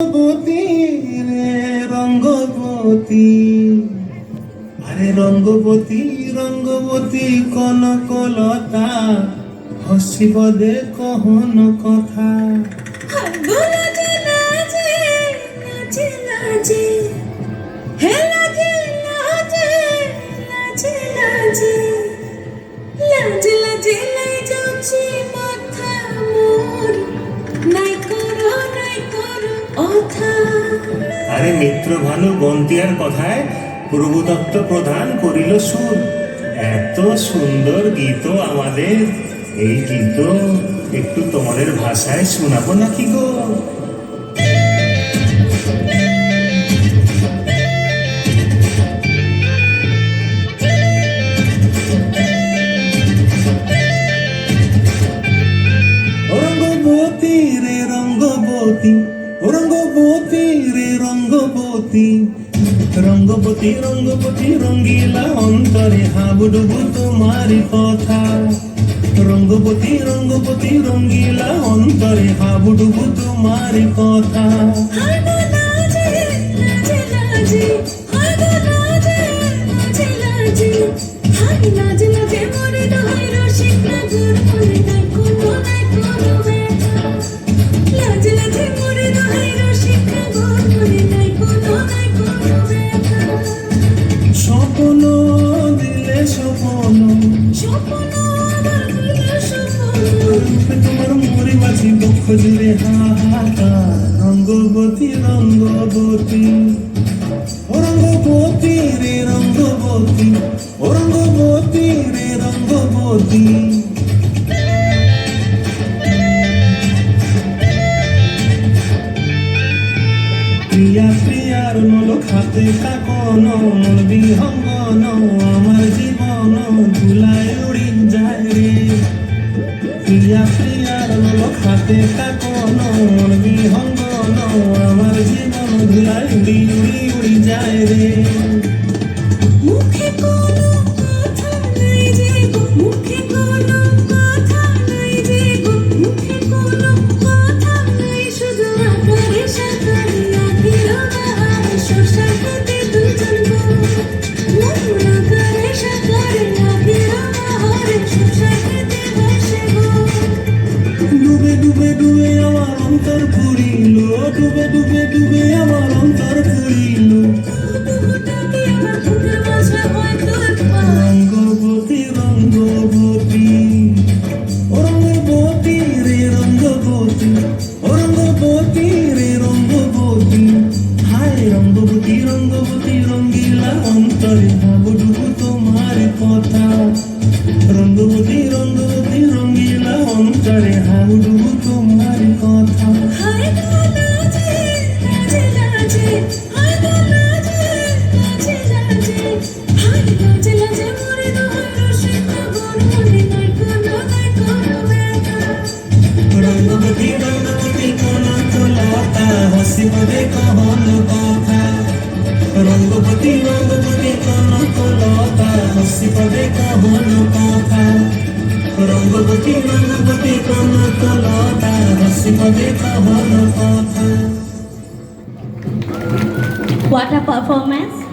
রঙ্গবতী রে রঙ্গবতী, আরে রঙ্গবতী রঙ্গবতী কনকলতা, হসিব দে কহন কথা। লাজে লাজে লাজে লাজে হে লাজে লাজে লাজে লাজে লাজে লাজে লাই যাচ্ছি মাথা মোর, নাই করো অথা। আরে মিত্র ভানু বন্তিয়ার কথায় প্রভুদত্ত প্রধান করিল সুর। এত সুন্দর গীত আমাদের, এই গীত একটু তোমাদের ভাষায় শোনাবো নাকি গো? রঙ্গবতী রে রঙ্গবতী, রঙ্গবতী রে রঙ্গবতী, রঙ্গবতী রঙ্গবতী রঙ্গিলা অন্তরে হাবুডুবু তোমারি কথা। রঙ্গবতী রঙ্গবতী রঙ্গিলা অন্তরে হাবুডুবু তোমারি কথা। হায় গো লাজে লাজে লাজে, হায় গো লাজে লাজে লাজে, হায় লাজে লাজে মরে দোহাই রসিক নাগর মনে নাই কোনো ব্যথা। লাজে লাজে মরে দোহাই রসিক নাগর মনে নাই কোনো ব্যথা। স্বপ্ন দিলে স্বপ্ন, স্বপ্ন আমার দিলে স্বপ্ন, রূপে তোমার মরি বাঁচি দুঃখ জুড়ে হাহাকার। রঙ্গবতী রঙ্গবতী, ও রঙ্গবতী রে রঙ্গবতী, ও রঙ্গবতী রে রঙ্গবতী। প্রিয়া প্রিয়ার নল খাতে কাকন, মন বিহঙ্গন আমার জীবন ধুলায় উড়ি যায় রে। প্রিয়া প্রিয়ার নল খাতে কাকন, মন বিহঙ্গন আমার জীবন ধুলায় উড়ি উড়ি উড়ি যায় রে। মুখে কোনো কথা নাই যে গো, মুখে কোনো কথা নাই যে গো, মুখে কোনো কথা নাই, শুধু আকারে সাকারে আখির বাহারে শশা খেতে দুজন গো। মন আকারে সাকারে আখির বাহারে শশা খেতে বসে গো। ডুবে ডুবে ডুবে আমার অন্তর পুরিল, ডুবে ডুবে ডুবে আমার অন্তর পুরিল। কতটাকে আমার বুকের মাঝে হয় তোর পা। রঙ্গবতী রঙ্গবতী, ও রঙ্গবতী রে রঙ্গবতী, ও রঙ্গবতী রে রঙ্গবতী। হায় রঙ্গবতী রঙ্গবতী রঙ্গিলা অন্তরে হাবুডুবু তোমার কথা। রঙ্গবতী রঙ্গবতী রঙ্গিলা অন্তরে হাবুডুবু তোমার কথা। হায় গো লাজে লাজে লাজে, হায় গো লাজে লাজে লাজে, হায় লাজে লাজে মরে দোহাই রসিক নাগর মনে নাই কোনো ব্যথা। রঙ্গবতী রঙ্গবতী কনকলতা, হসিব দে কহন কথা। রঙ্গবতী রঙ্গবতী কনকলতা, হসিব দে কহন কথা। রঙ্গবতী রঙ্গবতী কনকলতা, হসিব দে কহন কথা। What a performance!